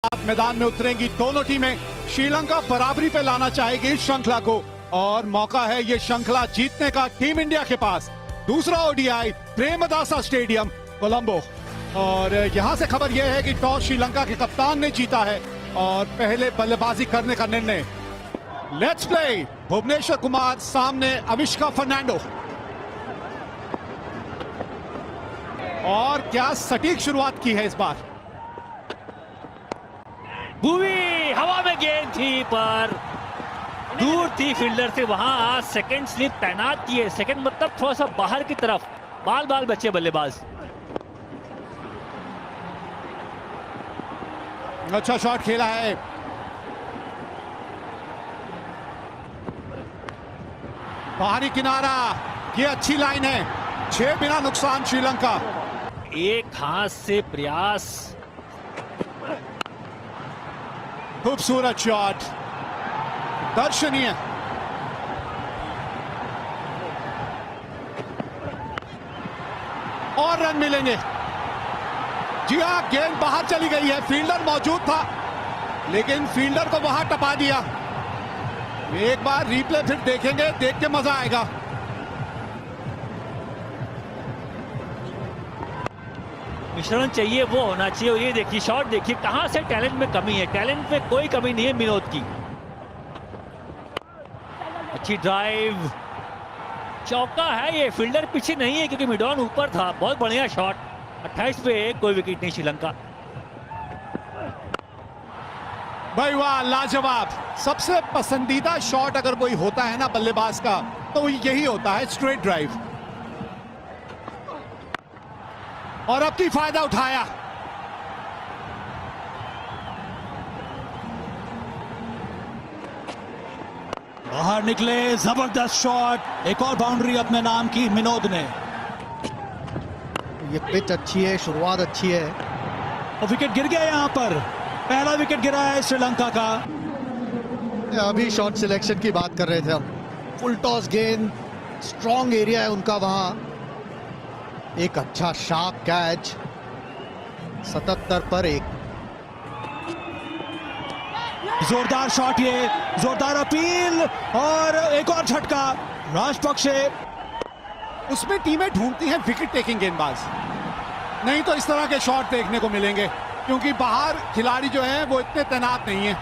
मैदान में उतरेंगी दोनों टीमें। श्रीलंका बराबरी पे लाना चाहेगी इस श्रृंखला को और मौका है ये श्रृंखला जीतने का टीम इंडिया के पास। दूसरा ओडीआई प्रेमदासा स्टेडियम कोलंबो। और यहां से खबर यह है कि टॉस श्रीलंका के कप्तान ने जीता है और पहले बल्लेबाजी करने का निर्णय। Let's play. भुवनेश्वर कुमार सामने अविष्का फर्नांडो। और क्या सटीक शुरुआत की है इस बार। भुवी हवा में गेंद थी पर दूर थी फील्डर से। वहां आज सेकंड स्लिप तैनात किए। सेकंड मतलब थोड़ा सा बाहर की तरफ। बाल बाल बचे बल्लेबाज। अच्छा शॉट खेला है। बाहरी किनारा। ये अच्छी लाइन है। 6 बिना नुकसान श्रीलंका। एक हाथ से प्रयास। खूबसूरत शॉट, दर्शनीय। और रन मिलेंगे। जी हां, गेंद बाहर चली गई है। फील्डर मौजूद था लेकिन फील्डर को वहां टपा दिया। एक बार रिप्ले फिर देखेंगे, देख के मजा आएगा। मिश्रण चाहिए वो होना चाहिए। और ये देखिए शॉट देखिए कहां से टैलेंट में कमी है। टैलेंट में कोई कमी नहीं है विनोद की। अच्छी ड्राइव, चौका है। ये फील्डर पीछे नहीं है क्योंकि मिडॉन ऊपर था। बहुत बढ़िया शॉट। 28 पे कोई विकेट नहीं श्रीलंका। भाई वाह, लाजवाब। सबसे पसंदीदा शॉट अगर कोई होता है ना बल्लेबाज का तो यही होता है, स्ट्रेट ड्राइव। और अब की फायदा उठाया। बाहर निकले, जबरदस्त शॉट। एक और बाउंड्री अपने नाम की विनोद ने। ये पिच अच्छी है, शुरुआत अच्छी है। और विकेट गिर गया यहां पर। पहला विकेट गिरा है श्रीलंका का। अभी शॉट सिलेक्शन की बात कर रहे थे हम। फुल टॉस गेंद, स्ट्रॉन्ग एरिया है उनका वहां। एक अच्छा शार्प कैच। 77 पर 1। जोरदार शॉट, ये जोरदार अपील और एक और झटका। राजपक्षे। उसमें टीमें ढूंढती हैं विकेट टेकिंग गेंदबाज। नहीं तो इस तरह के शॉट देखने को मिलेंगे क्योंकि बाहर खिलाड़ी जो हैं वो इतने तैनात नहीं है।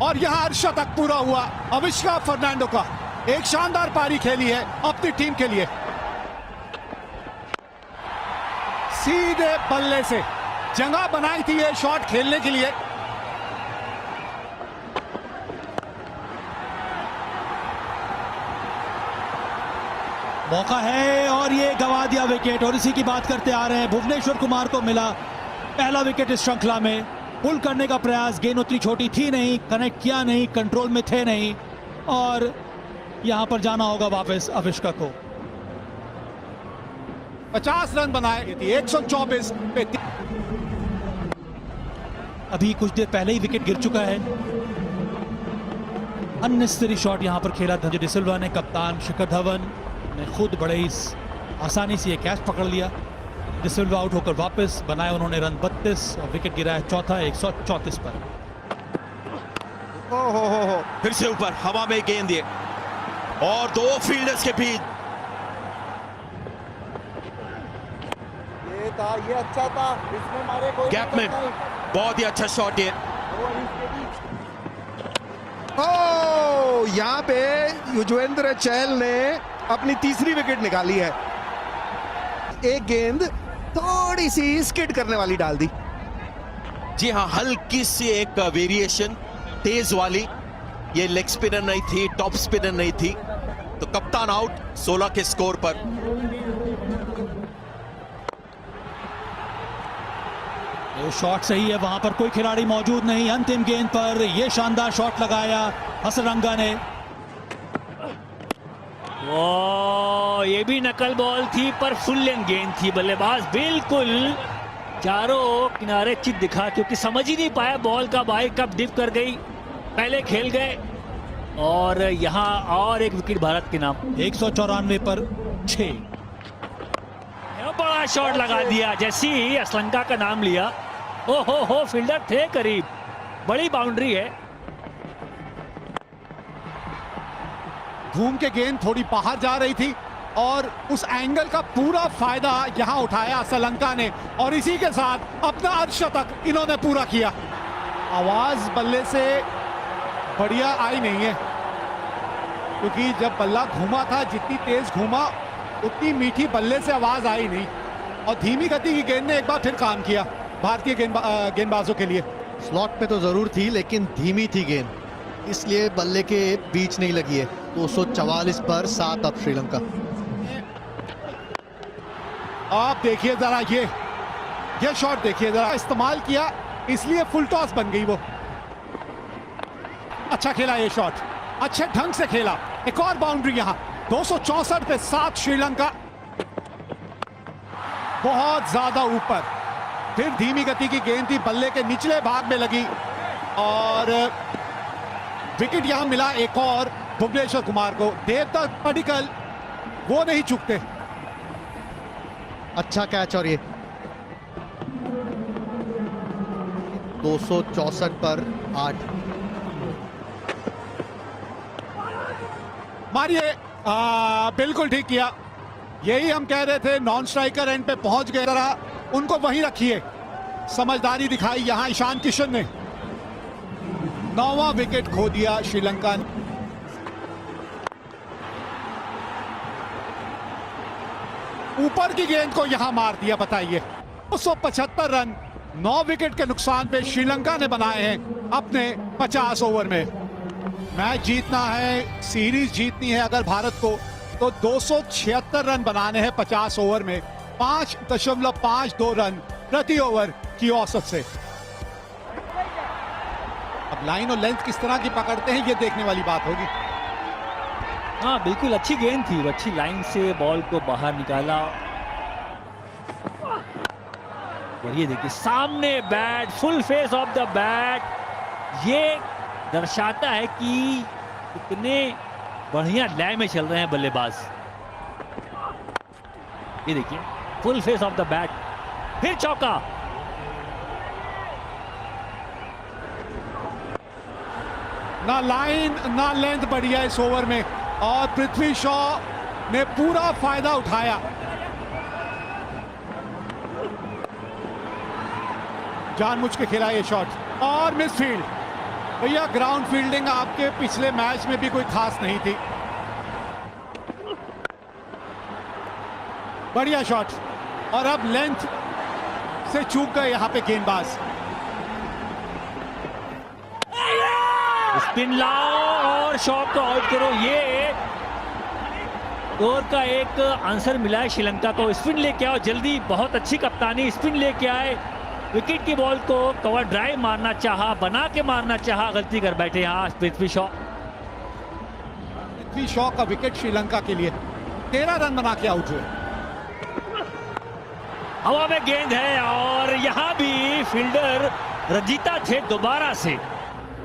और यहां अर्धशतक पूरा हुआ अविष्का फर्नांडो का। एक शानदार पारी खेली है अपनी टीम के लिए। सीधे बल्ले से जगह बनाई थी ये शॉट खेलने के लिए। मौका है और ये गंवा दिया विकेट। और इसी की बात करते आ रहे हैं। भुवनेश्वर कुमार को मिला पहला विकेट इस श्रृंखला में। पुल करने का प्रयास, गेंद उतनी छोटी थी नहीं, कनेक्ट किया नहीं, कंट्रोल में थे नहीं। और यहां पर जाना होगा वापस अविष्का को। 50 रन बनाए थी। 124 पे। अभी कुछ देर पहले ही विकेट गिर चुका है। अननेसेसरी शॉट यहां पर खेला धनंजय डिसिल्वा ने। कप्तान शिखर धवन ने खुद बड़े ही आसानी से ये कैच पकड़ लिया। डिसिल्वा आउट होकर वापस बनाए उन्होंने रन 32 और विकेट गिरा है चौथा 134 पर। हो फिर से ऊपर हवा में गेंद दिए और 2 फील्डर्स के बीच। ये अच्छा था, इसमें मारे कोई गैप में बहुत ही अच्छा शॉट ये। यहाँ पे युजवेंद्र चहल ने अपनी तीसरी विकेट निकाली है। एक गेंद थोड़ी सी स्किड करने वाली डाल दी। जी हाँ, हल्की सी एक वेरिएशन तेज वाली। ये लेग स्पिनर नहीं थी, टॉप स्पिनर नहीं थी। तो कप्तान आउट 16 के स्कोर पर। ये शॉट सही है, वहां पर कोई खिलाड़ी मौजूद नहीं। अंतिम गेंद पर ये शानदार शॉट लगाया हसरंगा ने। ये भी नकल बॉल थी पर फुल लेंथ गेंद थी। बल्लेबाज बिल्कुल चारों किनारे चित दिखा क्योंकि समझ ही नहीं पाया बॉल का भाई कब डिप कर गई। पहले खेल गए और यहां और एक विकेट भारत के नाम। 194 पर 6। बड़ा बड़ा शॉट लगा दिया जैसे ही श्रीलंका का नाम लिया। ओ हो फील्डर थे करीब, बड़ी बाउंड्री है। घूम के गेंद थोड़ी बाहर जा रही थी और उस एंगल का पूरा फायदा यहां उठाया श्रीलंका ने और इसी के साथ अपना अर्धशतक इन्होंने पूरा किया। आवाज बल्ले से बढ़िया आई नहीं है क्योंकि जब बल्ला घूमा था, जितनी तेज घूमा उतनी मीठी बल्ले से आवाज आई नहीं और धीमी गति की गेंद ने एक बार फिर काम किया भारतीय गेंदबाजों के लिए। स्लॉट पे तो जरूर थी लेकिन धीमी थी गेंद, इसलिए बल्ले के बीच नहीं लगी है। 244 पर 7 अब श्रीलंका। आप देखिए जरा ये शॉट देखिए जरा, इस्तेमाल किया इसलिए फुल टॉस बन गई वो। अच्छा खेला ये शॉट, अच्छे ढंग से खेला। एक और बाउंड्री यहां 264 पे 7 श्रीलंका, बहुत ज्यादा ऊपर। फिर धीमी गति की गेंद थी, बल्ले के निचले भाग में लगी और विकेट यहां मिला एक और भुवनेश्वर कुमार को। देवदत्त पडिक्कल वो नहीं चूकते। अच्छा कैच और ये 264 पर 8। मारिए, बिल्कुल ठीक किया। यही हम कह रहे थे, नॉन स्ट्राइकर एंड पे पहुंच गए, जरा उनको वहीं रखिए। समझदारी दिखाई यहां ईशान किशन ने। 9वां विकेट खो दिया श्रीलंका ने। ऊपर की गेंद को यहां मार दिया। बताइए 275 रन 9 विकेट के नुकसान पे श्रीलंका ने बनाए हैं अपने 50 ओवर में। मैच जीतना है, सीरीज जीतनी है अगर भारत को, तो 276 रन बनाने हैं 50 ओवर में, 5.52 रन प्रति ओवर की औसत से। अब लाइन और लेंथ किस तरह की पकड़ते हैं ये देखने वाली बात होगी। हाँ बिल्कुल, अच्छी गेंद थी, अच्छी लाइन से बॉल को बाहर निकाला। और ये देखिए सामने bat, full face of the bat. ये दर्शाता है कि कितने बढ़िया लय में चल रहे हैं बल्लेबाज। ये देखिए full face of the bat, फिर चौका। ना लाइन ना लेंथ बढ़िया इस ओवर में और पृथ्वी शॉ ने पूरा फायदा उठाया। जानबूझ के खेला ये शॉट और मिस फील्ड। भैया ग्राउंड फील्डिंग आपके पिछले मैच में भी कोई खास नहीं थी। बढ़िया शॉट और अब लेंथ से चूक गए यहां पे गेंदबाज। स्पिन लाओ और शॉट को आउट करो। ये ओवर का एक आंसर मिला है श्रीलंका को। स्पिन लेके आओ जल्दी, बहुत अच्छी कप्तानी। स्पिन लेके आए, विकेट की बॉल को कवर ड्राइव मारना चाहा, बना के मारना चाहा, गलती कर बैठे यहाँ पृथ्वी शॉ। पृथ्वी शॉ का विकेट श्रीलंका के लिए 13 रन बना के आउट हुए। हवा में गेंद है और यहाँ भी फील्डर रजीता थे दोबारा से।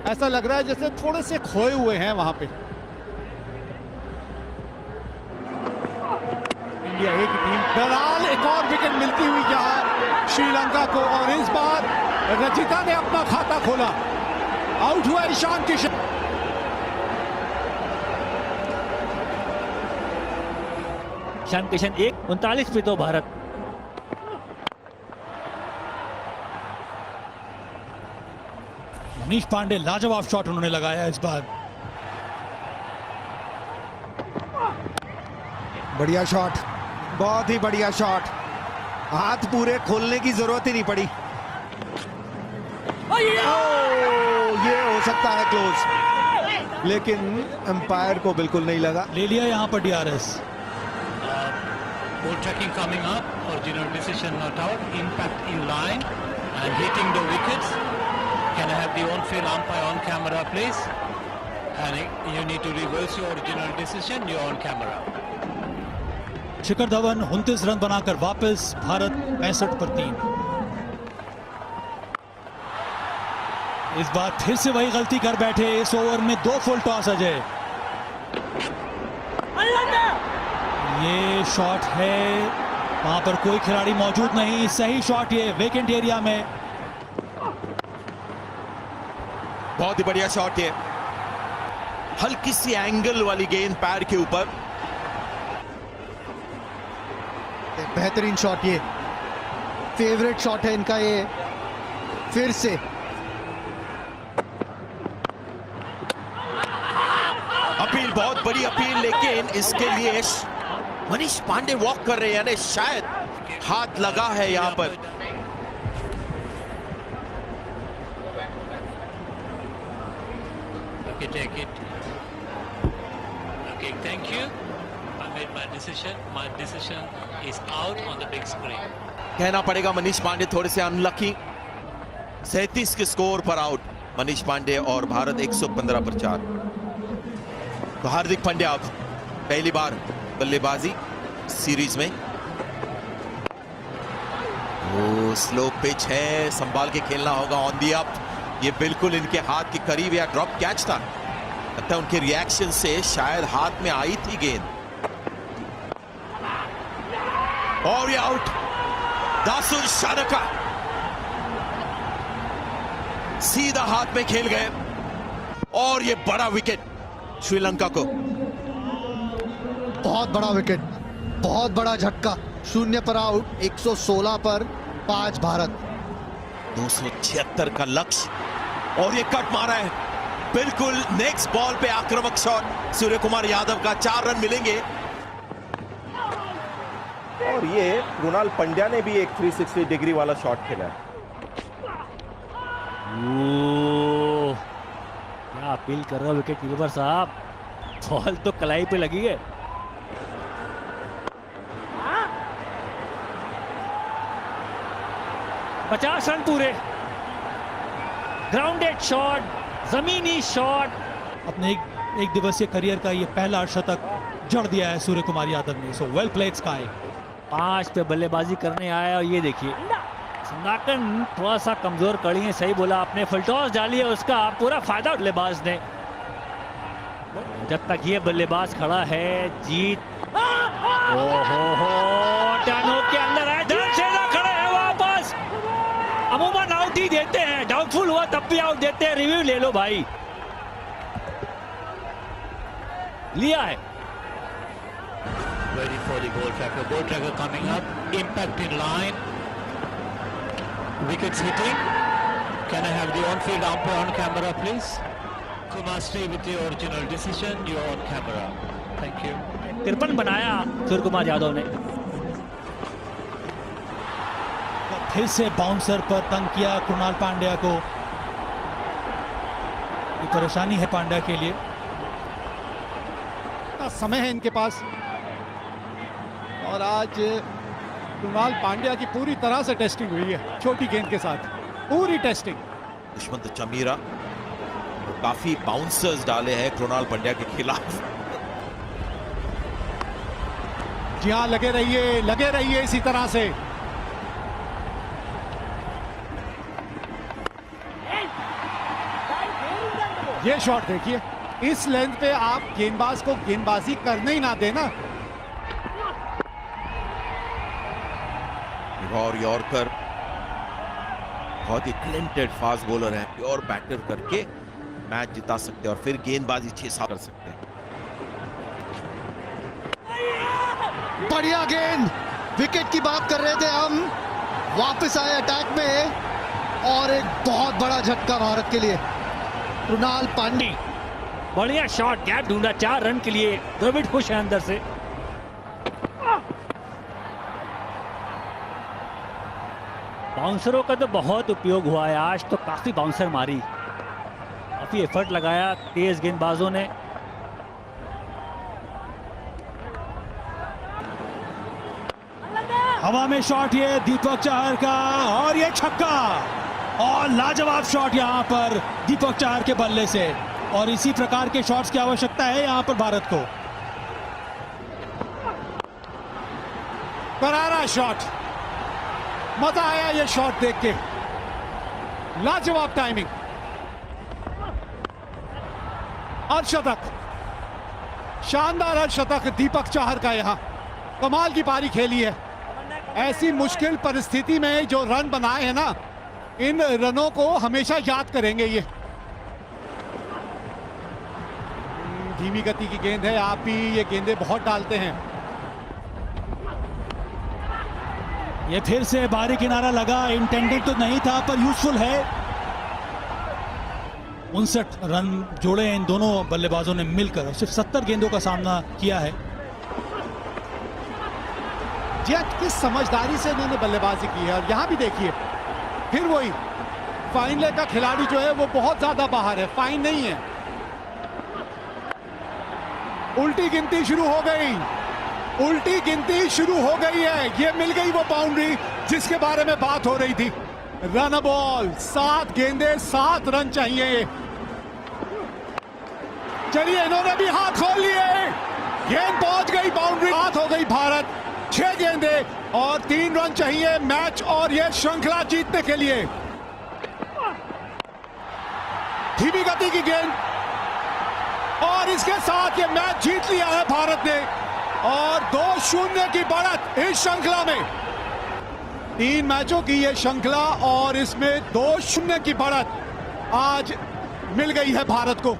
ऐसा लग रहा है जैसे थोड़े से खोए हुए हैं वहां पे। इंडिया एक टीम दराल, एक और विकेट मिलती हुई यहां श्रीलंका को और इस बार रचिता ने अपना खाता खोला। आउट हुआ ईशान किशन। ईशान किशन 1:39 पे तो भारत। मनीष पांडे लाजवाब शॉट उन्होंने लगाया इस बार। बढ़िया शॉट, बहुत ही बढ़िया शॉट। हाथ पूरे खोलने की जरूरत ही नहीं पड़ी। ये हो सकता है क्लोज, लेकिन अंपायर को बिल्कुल नहीं लगा। ले लिया यहां पर DRS. Ball tracking coming up, original decision not out, impact in line and hitting the wickets. Can I have the on-field umpire on camera please? And you need to reverse your original decision, you're on camera. Shikhar Dhawan 29 run बनाकर वापस, भारत 65 पर 3। इस बार फिर से वही गलती कर बैठे। इस ओवर में 2 फुल टॉस अजय। ये शॉट है वहां पर कोई खिलाड़ी मौजूद नहीं, सही शॉट ये वेकेंट एरिया में। बहुत ही बढ़िया शॉट ये, हल्की सी एंगल वाली गेंद पैर के ऊपर। बेहतरीन शॉट ये, फेवरेट शॉट है इनका ये। फिर से अपील, बहुत बड़ी अपील, लेकिन इसके लिए मनीष पांडे वॉक कर रहे हैं, यानी शायद हाथ लगा है यहां पर। Okay, take it. Okay, thank you. I made my decision. My decision is out on the big screen. कहना पड़ेगा मनीष पांडे थोड़े से अनलकी। 37 के स्कोर पर आउट मनीष पांडे और भारत 115 पर 4। तो हार्दिक पांड्या अब पहली बार बल्लेबाजी सीरीज में। वो स्लो पिच है, संभाल के खेलना होगा। ऑन दी अप, ये बिल्कुल इनके हाथ के करीब या ड्रॉप कैच था। लगता है उनके रिएक्शन से शायद हाथ में आई थी गेंद। और ये आउट, दासुर शानका सीधा हाथ में खेल गए और ये बड़ा विकेट श्रीलंका को। बहुत बड़ा विकेट, बहुत बड़ा झटका। 0 पर आउट, 116 पर 5 भारत। 276 का लक्ष्य और ये कट मारा है बिल्कुल नेक्स्ट बॉल पे। आक्रामक शॉट सूर्य कुमार यादव का, 4 रन मिलेंगे। और ये कृणाल पंड्या ने भी एक 360 डिग्री वाला शॉट खेला है। ओह, क्या अपील कर रहा विकेट कीपर साहब, बॉल तो कलाई पे लगी है। पचास रन पूरे, ग्राउंडेड शॉट, जमीनी शॉट। अपने एक दिवसीय करियर का ये पहला शतक जड़ दिया है सूर्य कुमार यादव ने। So well played sky. 5 पे बल्लेबाजी करने आया और ये देखिए संदाकन थोड़ा सा कमजोर कड़ी है। सही बोला आपने, फुलटॉस डाली है उसका पूरा फायदा बल्लेबाज ने। जब तक ये बल्लेबाज खड़ा है जीत। ओहो, टर्नो के अंदर है, ध्यान से ना खड़े हैं वापस। अमूमन आउट ही देते हैं, डाउटफुल हुआ तब भी आउट देते हैं। रिव्यू ले लो भाई, लिया है। Ready for the goal tracker. Goal tracker coming up. Impact in line. Wickets hitting. Can I have the on-field umpire on camera, please? Kumar, stay with your original decision. You're on camera. Thank you. 53 बनाया सूर्य कुमार यादव ने। फिर से bouncer पर तंग किया कृणाल पांड्या को। ये परेशानी है पांड्या के लिए। समय है इनके पास और आज कृणाल पांड्या की पूरी तरह से टेस्टिंग हुई है छोटी गेंद के साथ, पूरी टेस्टिंग। दुश्मंत चमीरा काफी बाउंसर्स डाले हैं कृणाल पांड्या के खिलाफ। जी हाँ, लगे रहिए इसी तरह से। ये शॉट देखिए, इस लेंथ पे आप गेंदबाज को गेंदबाजी करने ही ना देना। और यॉर्कर बहुत ही टैलेंटेड फास्ट बॉलर है, प्योर बैटर करके मैच जिता सकते हैं और फिर गेंदबाजी 6-7 कर सकते हैं। बढ़िया गेंद, विकेट की बात कर रहे थे हम। वापस आए अटैक में और एक बहुत बड़ा झटका भारत के लिए। कृणाल पांड्या, बढ़िया शॉट, गैप ढूंढा 4 रन के लिए। द्रविड़ खुश है अंदर से। बाउंसरों का तो बहुत उपयोग हुआ है आज, तो काफी बाउंसर मारी, काफी एफर्ट लगाया तेज गेंदबाजों ने। हवा में शॉट ये दीपक चाहर का और ये छक्का और लाजवाब शॉट यहां पर दीपक चाहर के बल्ले से। और इसी प्रकार के शॉट्स की आवश्यकता है यहां पर भारत को। करारा शॉट, मजा आया ये शॉट देख के। लाजवाब टाइमिंग, अर्धशतक, शानदार अर्धशतक दीपक चाहर का। यहां कमाल की पारी खेली है। ऐसी मुश्किल परिस्थिति में जो रन बनाए हैं ना, इन रनों को हमेशा याद करेंगे ये। धीमी गति की गेंद है, आप भी ये गेंदें बहुत डालते हैं। ये फिर से बाहरी किनारा लगा, इंटेंडेड तो नहीं था पर यूजफुल है। 59 रन जोड़े इन दोनों बल्लेबाजों ने मिलकर और सिर्फ 70 गेंदों का सामना किया है। जेट किस समझदारी से इन्होंने बल्लेबाजी की है। और यहां भी देखिए फिर वही फाइन लेग का खिलाड़ी जो है वो बहुत ज्यादा बाहर है, फाइन नहीं है। उल्टी गिनती शुरू हो गई, उल्टी गिनती शुरू हो गई है। ये मिल गई वो बाउंड्री जिसके बारे में बात हो रही थी। रन बॉल, 7 गेंदे 7 रन चाहिए। चलिए इन्होंने भी हाथ खोल लिए, गेंद पहुंच गई बाउंड्री, हाथ हो गई भारत। 6 गेंदे और 3 रन चाहिए मैच और ये श्रृंखला जीतने के लिए। धीमी गति की गेंद और इसके साथ ये मैच जीत लिया है भारत ने और 2-0 की बढ़त इस श्रृंखला में। 3 मैचों की ये श्रृंखला और इसमें 2-0 की बढ़त आज मिल गई है भारत को।